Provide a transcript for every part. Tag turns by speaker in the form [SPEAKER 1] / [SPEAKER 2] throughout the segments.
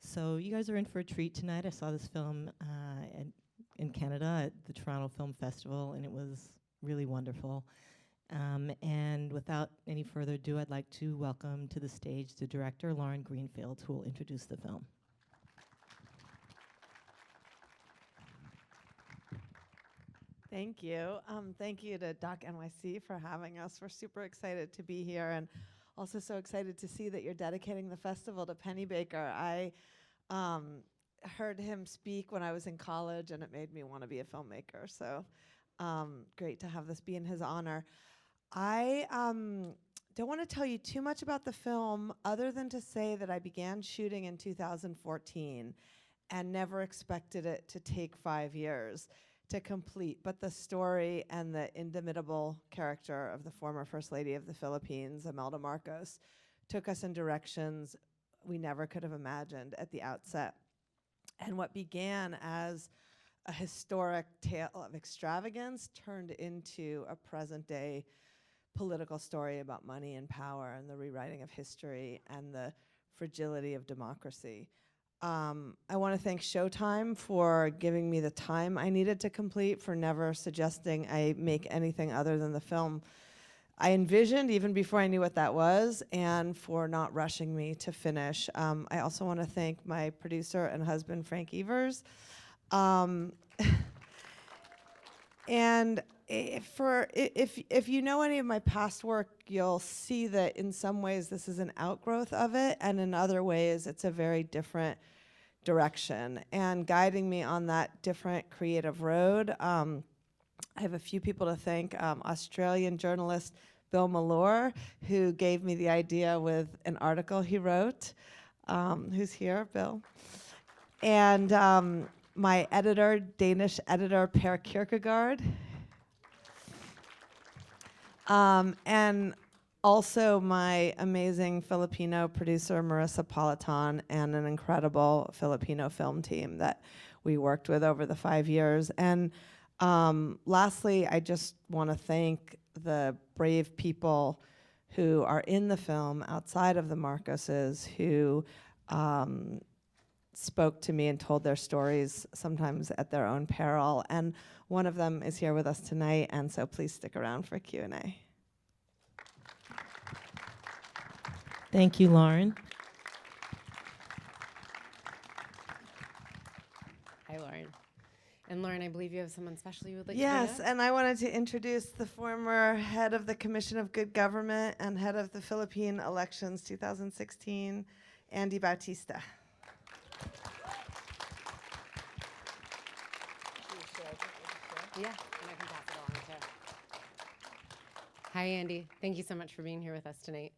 [SPEAKER 1] So you guys are in for a treat tonight. I saw this film in Canada at the Toronto Film Festival, and it was really wonderful. And without any further ado, I'd like to welcome to the stage the director, Lauren Greenfield, who will introduce the film.
[SPEAKER 2] Thank you. Thank you to Doc NYC for having us. We're super excited to be here, and also so excited to see that you're dedicating the festival to Pennebaker. I heard him speak when I was in college, and it made me want to be a filmmaker. So great to have this be in his honor. I don't want to tell you too much about the film other than to say that I began shooting in 2014 and never expected it to take 5 years to complete. But the story and the indomitable character of the former First Lady of the Philippines, Imelda Marcos, took us in directions we never could have imagined at the outset. And what began as a historic tale of extravagance turned into a present-day political story about money and power and the rewriting of history and the fragility of democracy. I want to thank Showtime for giving me the time I needed to complete, for never suggesting I make anything other than the film I envisioned even before I knew what that was, and for not rushing me to finish. I also want to thank my producer and husband, Frank Evers. And if you know any of my past work, you'll see that in some ways this is an outgrowth of it, and in other ways it's a very different direction. And guiding me on that different creative road, I have a few people to thank. Australian journalist Bill Malore, who gave me the idea with an article he wrote, who's here, Bill. And my editor, Danish editor Per Kierkegaard. And also my amazing Filipino producer, Marissa Politan, and an incredible Filipino film team that we worked with over the 5 years. And lastly, I just want to thank the brave people who are in the film outside of the Marcoses, who spoke to me and told their stories, sometimes at their own peril. And one of them is here with us tonight, and so please stick around for Q&A.
[SPEAKER 1] Thank you, Lauren.
[SPEAKER 3] Hi, Lauren. And Lauren, I believe you have someone special you would like
[SPEAKER 2] Yes,
[SPEAKER 3] to bring up?
[SPEAKER 2] and I wanted to introduce the former head of the Commission of Good Government and head of the Philippine elections 2016, Andy Bautista.
[SPEAKER 3] Yeah, and I can pass it along too. Hi, Andy. Thank you so much for being here with us tonight.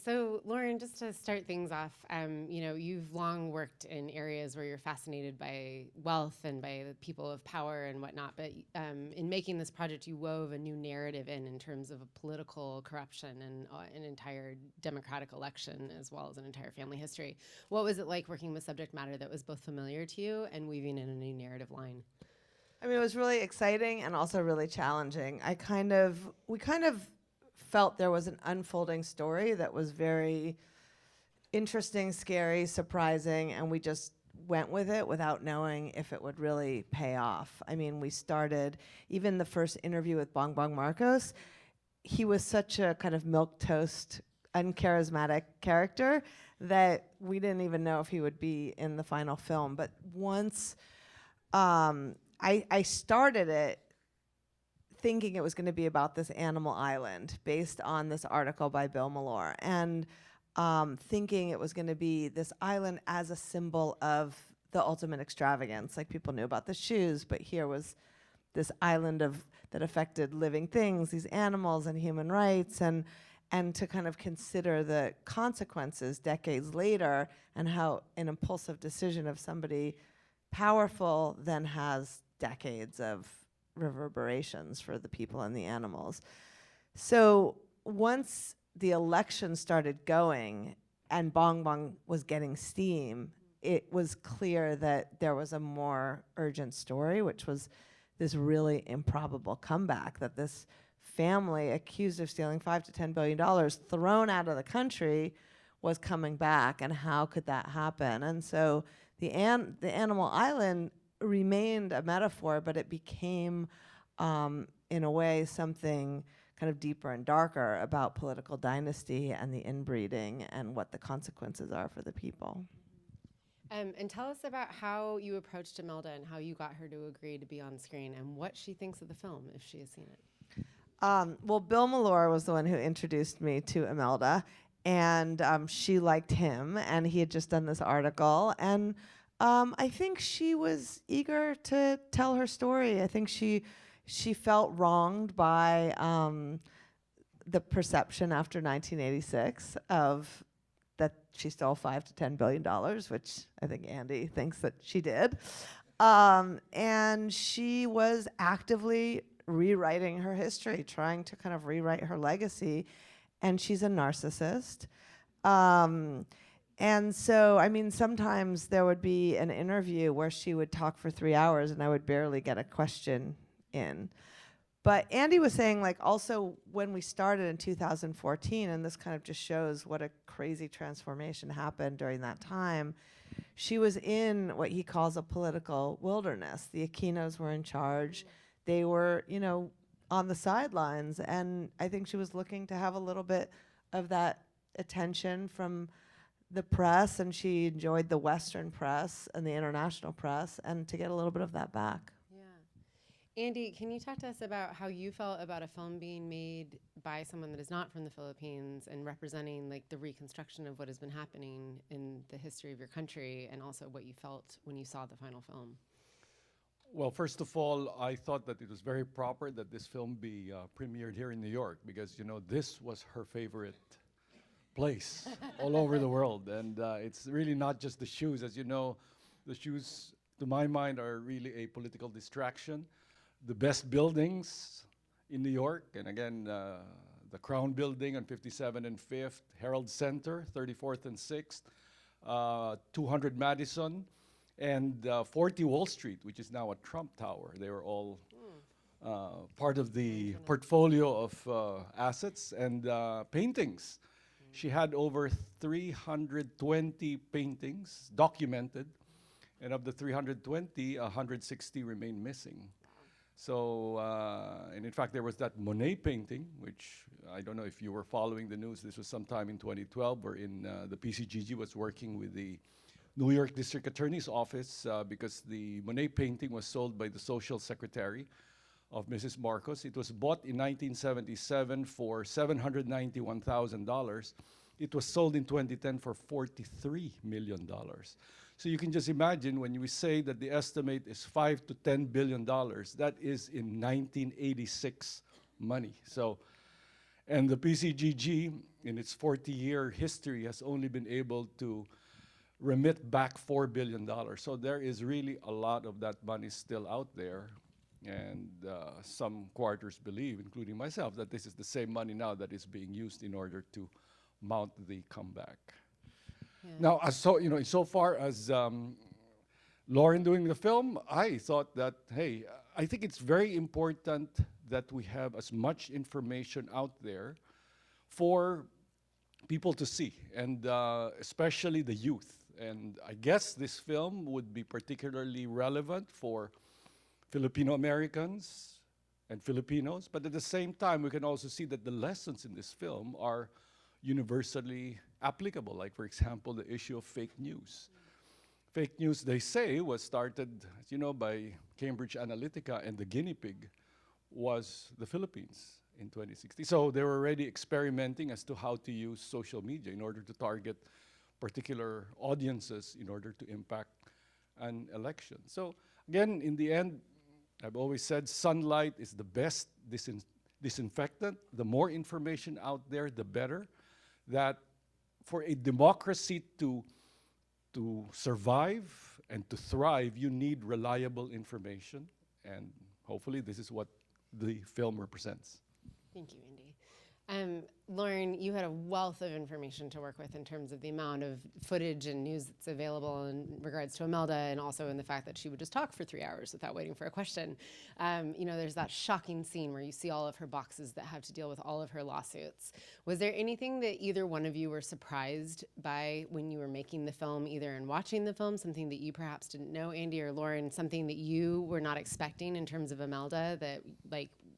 [SPEAKER 3] So, Lauren, just to start things off, you know, you've long worked in areas where you're fascinated by wealth and by the people of power and whatnot, but in making this project, you wove a new narrative in terms of a political corruption and an entire democratic election, as well as an entire family history. What was it like working with subject matter that was both familiar to you and weaving in a new narrative line?
[SPEAKER 2] I mean, it was really exciting and also really challenging. We kind of felt there was an unfolding story that was very interesting, scary, surprising, and we just went with it without knowing if it would really pay off. I mean, we started, even the first interview with Bongbong Marcos, he was such a kind of milquetoast, uncharismatic character that we didn't even know if he would be in the final film. But once I started it thinking it was going to be about this animal island based on this article by Bill Malore, and thinking it was going to be this island as a symbol of the ultimate extravagance. Like, people knew about the shoes, but here was this island that affected living things, these animals and human rights, and to kind of consider the consequences decades later and how an impulsive decision of somebody powerful then has decades of reverberations for the people and the animals. So once the election started going and Bongbong was getting steam, it was clear that there was a more urgent story, which was this really improbable comeback, that this family accused of stealing $5 to $10 billion, thrown out of the country, was coming back, and how could that happen? And so the Animal Island remained a metaphor, but it became, in a way, something kind of deeper and darker about political dynasty and the inbreeding and what the consequences are for the people.
[SPEAKER 3] And tell us about how you approached Imelda and how you got her to agree to be on screen and what she thinks of the film, if she has seen it.
[SPEAKER 2] Well, Bill Malore was the one who introduced me to Imelda, and she liked him, and he had just done this article, and I think she was eager to tell her story. I think she felt wronged by the perception after 1986 of that she stole $5 to $10 billion, which I think Andy thinks that she did. And she was actively rewriting her history, trying to kind of rewrite her legacy. And she's a narcissist. And so, I mean, sometimes there would be an interview where she would talk for 3 hours and I would barely get a question in. But Andy was saying, like, also when we started in 2014, and this kind of just shows what a crazy transformation happened during that time, she was in what he calls a political wilderness. The Aquinos were in charge. They were, you know, on the sidelines. And I think she was looking to have a little bit of that attention from the press, and she enjoyed the Western press and the international press, and to get a little bit of that back.
[SPEAKER 3] Andy, can you talk to us about how you felt about a film being made by someone that is not from the Philippines and representing like the reconstruction of what has been happening in the history of your country, and also what you felt when you saw the final film?
[SPEAKER 4] Well, first of all, I thought that it was very proper that this film be premiered here in New York, because, you know, this was her favorite place all over the world. And it's really not just the shoes. As you know, the shoes, to my mind, are really a political distraction. The best buildings in New York, and again, the Crown Building on 57th and 5th, Herald Center, 34th and 6th, 200 Madison, and 40 Wall Street, which is now a Trump Tower. They were all part of the portfolio of assets and paintings. She had over 320 paintings documented, and of the 320, 160 remain missing. So, and in fact, there was that Monet painting, which I don't know if you were following the news. This was sometime in 2012, wherein the PCGG was working with the New York District Attorney's Office because the Monet painting was sold by the social secretary of Mrs. Marcos. It was bought in 1977 for $791,000. It was sold in 2010 for $43 million. So you can just imagine, when we say that the estimate is $5 to $10 billion, that is in 1986 money. So, and the PCGG, in its 40-year history, has only been able to remit back $4 billion. So there is really a lot of that money still out there. And some quarters believe, including myself, that this is the same money now that is being used in order to mount the comeback. Yeah. Now, so far as Lauren doing the film, I thought that, hey, I think it's very important that we have as much information out there for people to see, and especially the youth. And I guess this film would be particularly relevant for Filipino Americans and Filipinos, but at the same time, we can also see that the lessons in this film are universally applicable. Like, for example, the issue of fake news. Fake news, they say, was started, as you know, by Cambridge Analytica, and the guinea pig was the Philippines in 2016. So they were already experimenting as to how to use social media in order to target particular audiences in order to impact an election. So again, in the end, I've always said sunlight is the best disinfectant. The more information out there, the better. That for a democracy to survive and to thrive, you need reliable information. And hopefully this is what the film represents.
[SPEAKER 3] Thank you, Andy. Lauren, you had a wealth of information to work with in terms of the amount of footage and news that's available in regards to Imelda, and also in the fact that she would just talk for 3 hours without waiting for a question. There's that shocking scene where you see all of her boxes that have to deal with all of her lawsuits. Was there anything that either one of you were surprised by when you were making the film, either in watching the film, something that you perhaps didn't know, Andy or Lauren, something that you were not expecting in terms of Imelda that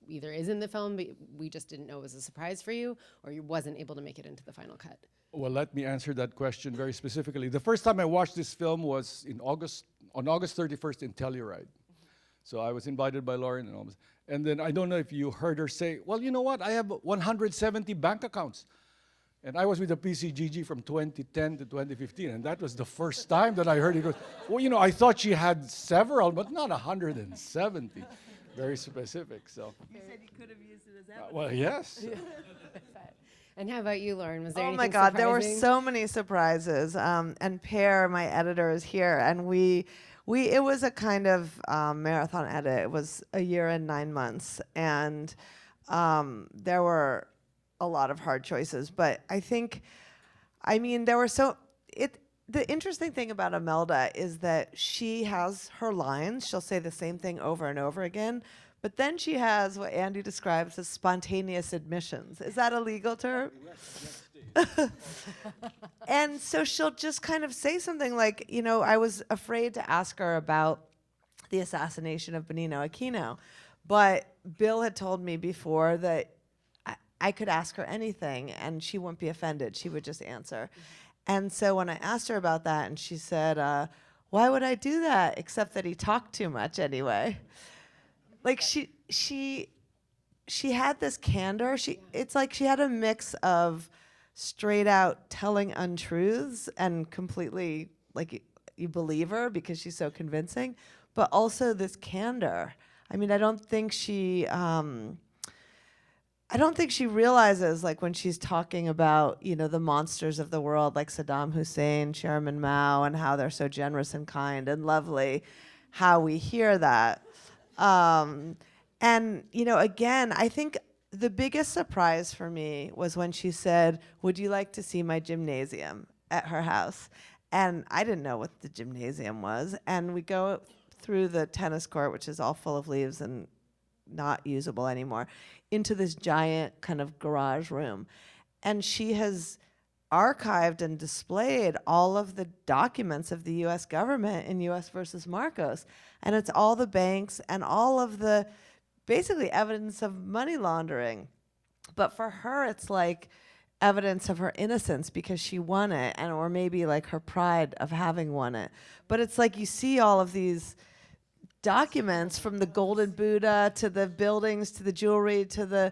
[SPEAKER 3] either is in the film, but we just didn't know it was a surprise for you, or you wasn't able to make it into the final cut?
[SPEAKER 4] Well, let me answer that question very specifically. The first time I watched this film was on August 31st in Telluride. So I was invited by Lauren and then I don't know if you heard her say, well, you know what, I have 170 bank accounts. And I was with the PCGG from 2010 to 2015, and that was the first time that I heard it. Goes, well, I thought she had several, but not 170. Very specific, so.
[SPEAKER 2] You said you could have used it as evidence.
[SPEAKER 4] Well, yes.
[SPEAKER 3] And how about you, Lauren? Was there
[SPEAKER 2] Oh
[SPEAKER 3] anything
[SPEAKER 2] my God, there were
[SPEAKER 3] surprising?
[SPEAKER 2] so many surprises. And Per, my editor, is here, and it was a kind of marathon edit. It was a year and 9 months, and there were a lot of hard choices. But there were the interesting thing about Imelda is that she has her lines. She'll say the same thing over and over again. But then she has what Andy describes as spontaneous admissions. Is that a legal term? And so she'll just kind of say something like, I was afraid to ask her about the assassination of Benigno Aquino. But Bill had told me before that I could ask her anything and she wouldn't be offended. She would just answer. And so when I asked her about that, and she said, why would I do that? Except that he talked too much anyway. Like she had this candor. It's like she had a mix of straight out telling untruths and completely like you believe her because she's so convincing, but also this candor. I don't think she realizes, like, when she's talking about, the monsters of the world, like Saddam Hussein, Chairman Mao, and how they're so generous and kind and lovely, how we hear that. Again, I think the biggest surprise for me was when she said, would you like to see my gymnasium at her house? And I didn't know what the gymnasium was. And we go through the tennis court, which is all full of leaves and not usable anymore, into this giant kind of garage room. And she has archived and displayed all of the documents of the US government in US versus Marcos. And it's all the banks and all of the basically evidence of money laundering. But for her, it's like evidence of her innocence because she won it, or maybe like her pride of having won it. But it's like you see all of these documents, from the Golden Buddha to the buildings to the jewelry to the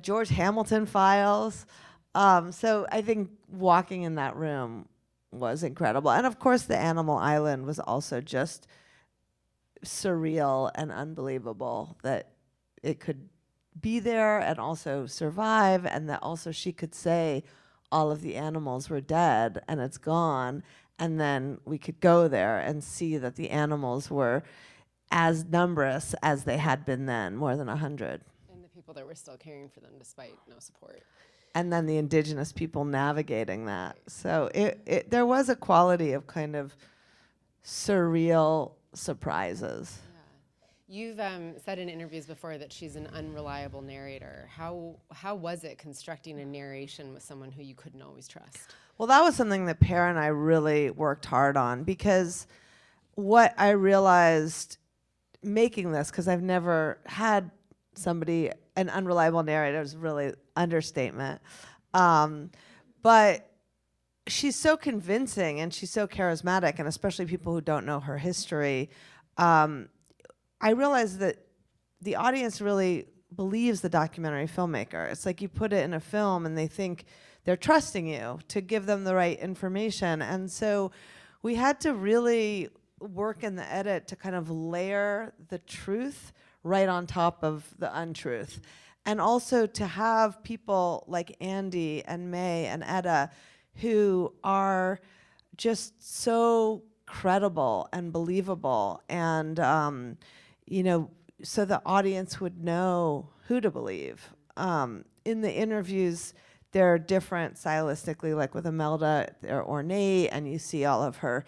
[SPEAKER 2] George Hamilton files. So I think walking in that room was incredible. And of course the Animal Island was also just surreal and unbelievable that it could be there and also survive, and that also she could say all of the animals were dead and it's gone, and then we could go there and see that the animals were as numerous as they had been then, more than 100.
[SPEAKER 3] And the people that were still caring for them despite no support.
[SPEAKER 2] And then the indigenous people navigating that. So there was a quality of kind of surreal surprises.
[SPEAKER 3] You've said in interviews before that she's an unreliable narrator. How was it constructing a narration with someone who you couldn't always trust?
[SPEAKER 2] Well, that was something that Per and I really worked hard on, because what I realized making this, because I've never had somebody, an unreliable narrator is really understatement. But she's so convincing and she's so charismatic, and especially people who don't know her history. I realized that the audience really believes the documentary filmmaker. It's like you put it in a film and they think they're trusting you to give them the right information. And so we had to really work in the edit to kind of layer the truth right on top of the untruth. And also to have people like Andy and May and Etta who are just so credible and believable, and so the audience would know who to believe. in the interviews, they're different stylistically, like with Imelda, they're ornate, and you see all of her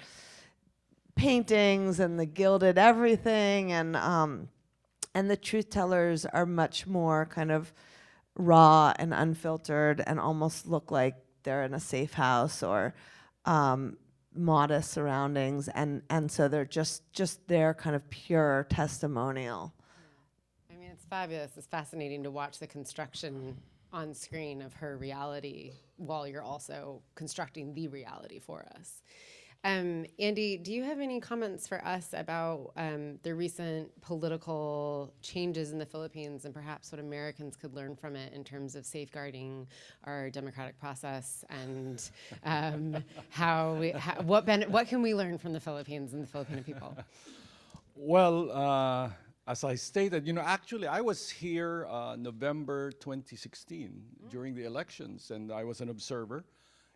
[SPEAKER 2] paintings and the gilded everything, and the truth tellers are much more kind of raw and unfiltered and almost look like they're in a safe house or modest surroundings, and so they're just their kind of pure testimonial.
[SPEAKER 3] I mean, it's fabulous. It's fascinating to watch the construction on screen of her reality while you're also constructing the reality for us. Andy, do you have any comments for us about the recent political changes in the Philippines and perhaps what Americans could learn from it in terms of safeguarding our democratic process and what can we learn from the Philippines and the Filipino people?
[SPEAKER 4] Well, as I stated, actually I was here November 2016 during the elections, and I was an observer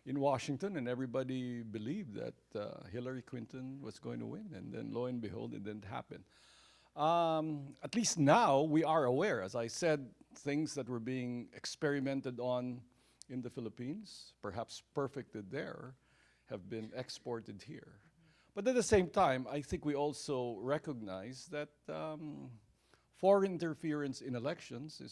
[SPEAKER 4] in Washington, and everybody believed that Hillary Clinton was going to win, and then lo and behold, it didn't happen. At least now we are aware, as I said, things that were being experimented on in the Philippines, perhaps perfected there, have been exported here. But at the same time, I think we also recognize that foreign interference in elections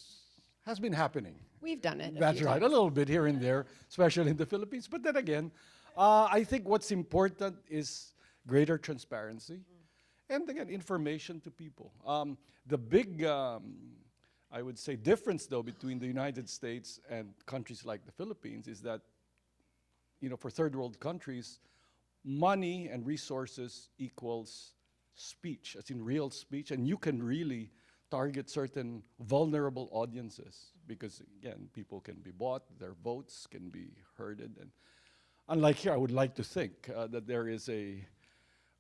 [SPEAKER 4] has been happening.
[SPEAKER 3] We've done it.
[SPEAKER 4] That's right, a little bit here and there, especially in the Philippines. But then again, I think what's important is greater transparency and again, information to people. The big, I would say, difference though between the United States and countries like the Philippines is that, for third world countries, money and resources equals speech, as in real speech, and you can really target certain vulnerable audiences because, again, people can be bought, their votes can be herded. And unlike here, I would like to think that there is a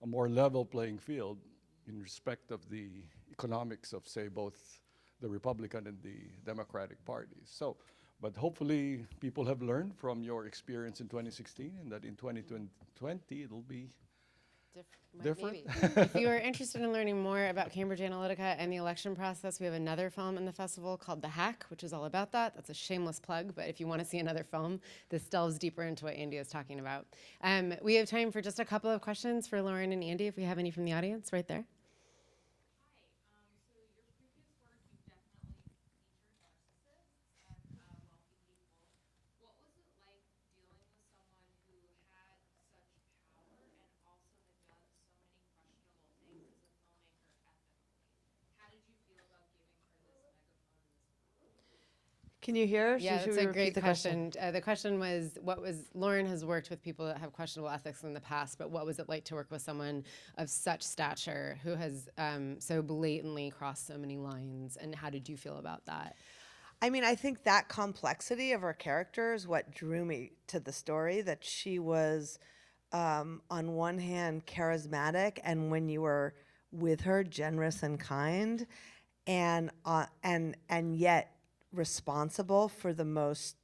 [SPEAKER 4] more level playing field in respect of the economics of, say, both the Republican and the Democratic parties. So, but hopefully people have learned from your experience in 2016 and that in 2020 it'll be different.
[SPEAKER 3] Maybe. If you are interested in learning more about Cambridge Analytica and the election process, we have another film in the festival called The Hack, which is all about that. That's a shameless plug, but if you want to see another film, this delves deeper into what Andy is talking about. We have time for just a couple of questions for Lauren and Andy, if we have any from the audience, right there.
[SPEAKER 2] Can you hear?
[SPEAKER 3] Yeah,
[SPEAKER 2] Should
[SPEAKER 3] that's
[SPEAKER 2] we
[SPEAKER 3] a
[SPEAKER 2] repeat
[SPEAKER 3] great
[SPEAKER 2] the
[SPEAKER 3] question. The question was, Lauren has worked with people that have questionable ethics in the past, but what was it like to work with someone of such stature who has so blatantly crossed so many lines, and how did you feel about that?
[SPEAKER 2] I mean, I think that complexity of her character is what drew me to the story, that she was, on one hand, charismatic, and when you were with her, generous and kind, and yet responsible for the most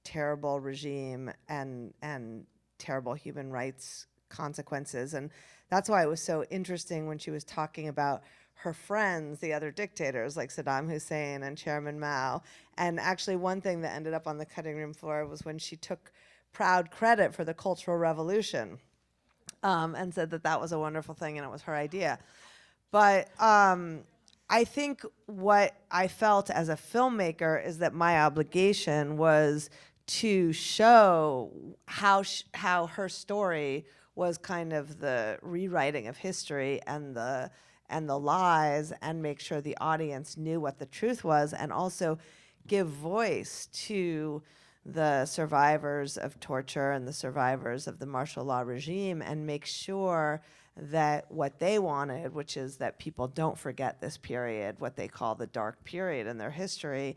[SPEAKER 2] terrible regime and terrible human rights consequences. And that's why it was so interesting when she was talking about her friends, the other dictators like Saddam Hussein and Chairman Mao. And actually one thing that ended up on the cutting room floor was when she took proud credit for the Cultural Revolution, and said that that was a wonderful thing and it was her idea. But I think what I felt as a filmmaker is that my obligation was to show how her story was kind of the rewriting of history and the lies, and make sure the audience knew what the truth was, and also give voice to the survivors of torture and the survivors of the martial law regime, and make sure that what they wanted, which is that people don't forget this period, what they call the dark period in their history,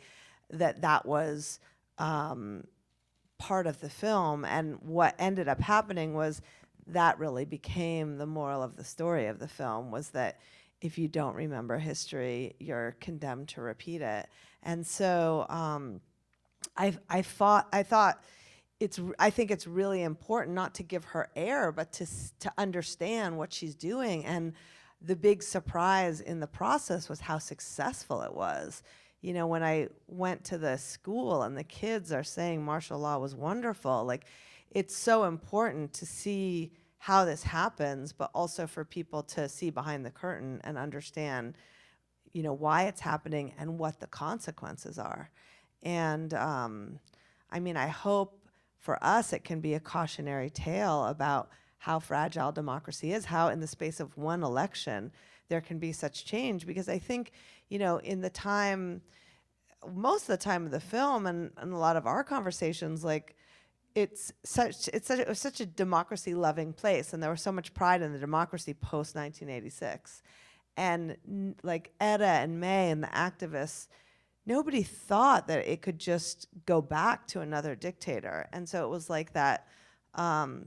[SPEAKER 2] that was part of the film. And what ended up happening was that really became the moral of the story of the film, was that if you don't remember history, you're condemned to repeat it. And so I think it's really important not to give her air, but to understand what she's doing. And the big surprise in the process was how successful it was. you know, when I went to the school and the kids are saying martial law was wonderful, like, it's so important to see how this happens, but also for people to see behind the curtain and understand, you know, why it's happening and what the consequences are. And I mean, I hope for us it can be a cautionary tale about how fragile democracy is, how in the space of one election there can be such change. Because I think, you know, in the time, most of the time of the film and a lot of our conversations, like, it was such a democracy-loving place, and there was so much pride in the democracy post 1986. And like Etta and May and the activists, nobody thought that it could just go back to another dictator. And so it was like that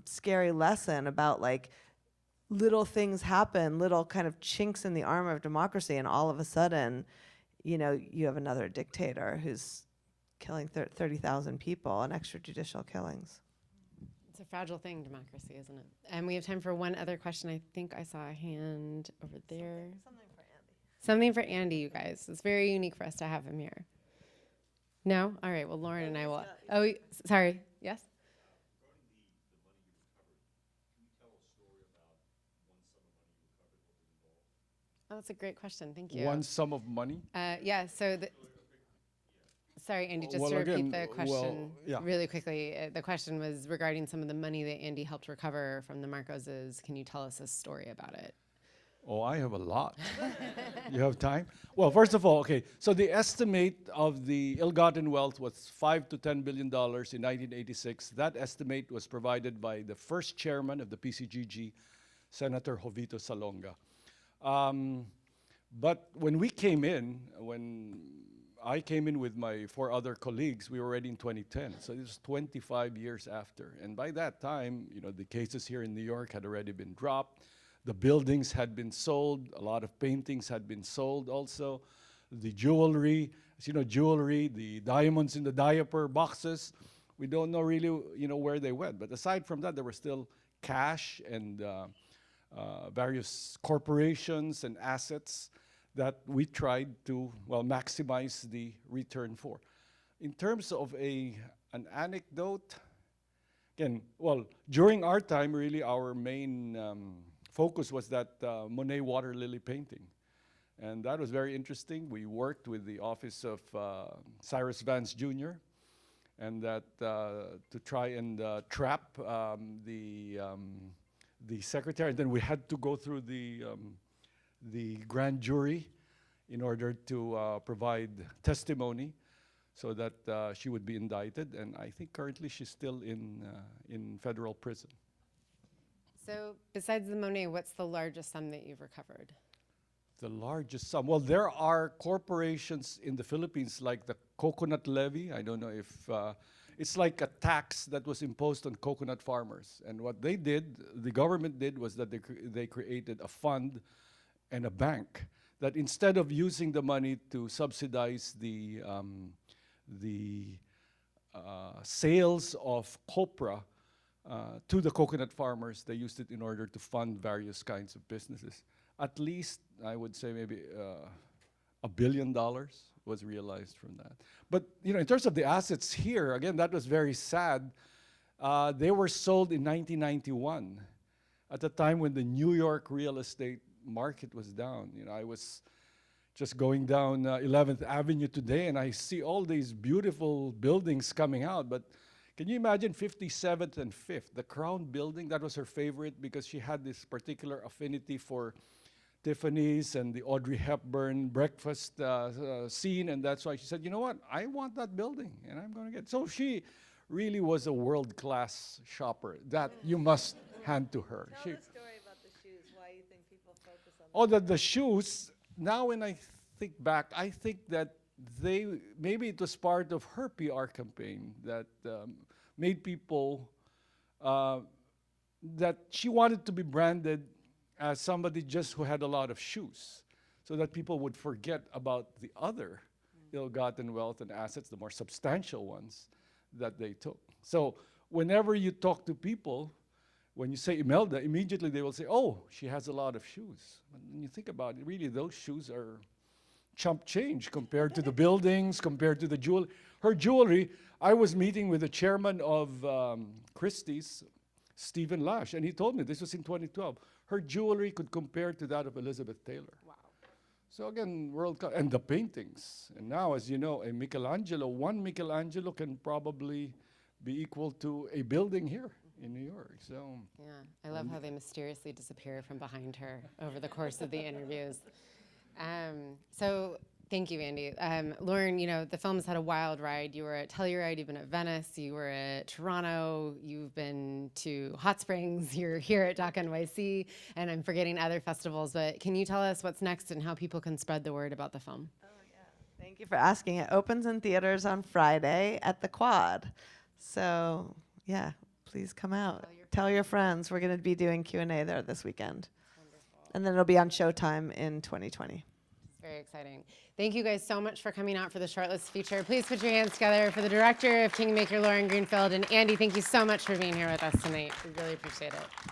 [SPEAKER 2] scary lesson about, like, little things happen, little kind of chinks in the armor of democracy, and all of a sudden, you know, you have another dictator who's killing 30,000 people and extrajudicial killings.
[SPEAKER 3] It's a fragile thing, democracy, isn't it? And we have time for one other question. I think I saw a hand over there.
[SPEAKER 2] Something for Andy.
[SPEAKER 3] Something for Andy, you guys. It's very unique for us to have him here. No? All right, well, Lauren and I will. Oh, sorry. Yes? Oh, that's a great question. Thank you.
[SPEAKER 4] One sum of money?
[SPEAKER 3] Yeah, so sorry, Andy, just
[SPEAKER 4] Well,
[SPEAKER 3] to repeat
[SPEAKER 4] again,
[SPEAKER 3] the question
[SPEAKER 4] yeah.
[SPEAKER 3] really quickly. The question was regarding some of the money that Andy helped recover from the Marcoses. Can you tell us a story about it?
[SPEAKER 4] Oh, I have a lot. You have time? Well, first of all, okay, so the estimate of the ill-gotten wealth was $5 to $10 billion in 1986. That estimate was provided by the first chairman of the PCGG, Senator Jovito Salonga. But when I came in with my 4 other colleagues, we were already in 2010. So this was 25 years after. And by that time, you know, the cases here in New York had already been dropped. The buildings had been sold. A lot of paintings had been sold also. The jewelry, as you know, the diamonds in the diaper boxes, we don't know really, you know, where they went. But aside from that, there were still cash and various corporations and assets that we tried to, well, maximize the return for. In terms of an anecdote, again, well, during our time, really, our main focus was that Monet water lily painting. And that was very interesting. We worked with the office of Cyrus Vance Jr. and that to try and trap the secretary. And then we had to go through the grand jury in order to provide testimony so that she would be indicted. And I think currently she's still in federal prison.
[SPEAKER 3] So besides the Monet, what's the largest sum that you've recovered?
[SPEAKER 4] The largest sum. Well, there are corporations in the Philippines like the coconut levy. I don't know if it's like a tax that was imposed on coconut farmers. And what they did, the government did, was that they created a fund and a bank that instead of using the money to subsidize the sales of copra to the coconut farmers, they used it in order to fund various kinds of businesses. At least, I would say maybe $1 billion was realized from that. But you know, in terms of the assets here, again, that was very sad. They were sold in 1991, at a time when the New York real estate market was down. You know, I was just going down 11th Avenue today, and I see all these beautiful buildings coming out. But can you imagine 57th and 5th, the Crown Building? That was her favorite because she had this particular affinity for Tiffany's and the Audrey Hepburn breakfast scene, and that's why she said, you know what, I want that building, and I'm going to get it. So she really was a world-class shopper. That you must hand to her.
[SPEAKER 2] Tell the story about the shoes, why you think people focus on
[SPEAKER 4] that. Oh, the shoes, now when I think back, I think that maybe it was part of her PR campaign that made people, that she wanted to be branded as somebody just who had a lot of shoes, so that people would forget about the other ill-gotten wealth and assets, the more substantial ones that they took. So whenever you talk to people, when you say Imelda, immediately they will say, oh, she has a lot of shoes. When you think about it, really those shoes are chump change compared to the buildings, compared to the jewel. Her jewelry, I was meeting with the chairman of Christie's, Stephen Lash, and he told me, this was in 2012, her jewelry could compare to that of Elizabeth Taylor.
[SPEAKER 3] Wow.
[SPEAKER 4] So again, and the paintings. And now, as you know, one Michelangelo can probably be equal to a building here in New York. So
[SPEAKER 3] Yeah, I love how they mysteriously disappear from behind her over the course of the interviews. So thank you, Andy. Lauren, you know, the film's had a wild ride. You were at Telluride, you've been at Venice, you were at Toronto, you've been to Hot Springs, you're here at Doc NYC, and I'm forgetting other festivals, but can you tell us what's next and how people can spread the word about the film?
[SPEAKER 2] Oh, yeah. Thank you for asking. It opens in theaters on Friday at the Quad. So, yeah, please come out. Tell your friends. We're going to be doing Q&A there this weekend.
[SPEAKER 3] Wonderful.
[SPEAKER 2] And then it'll be on Showtime in 2020.
[SPEAKER 3] Very exciting. Thank you guys so much for coming out for the shortlist feature. Please put your hands together for the director of Kingmaker, Lauren Greenfield, and Andy, thank you so much for being here with us tonight. We really appreciate it.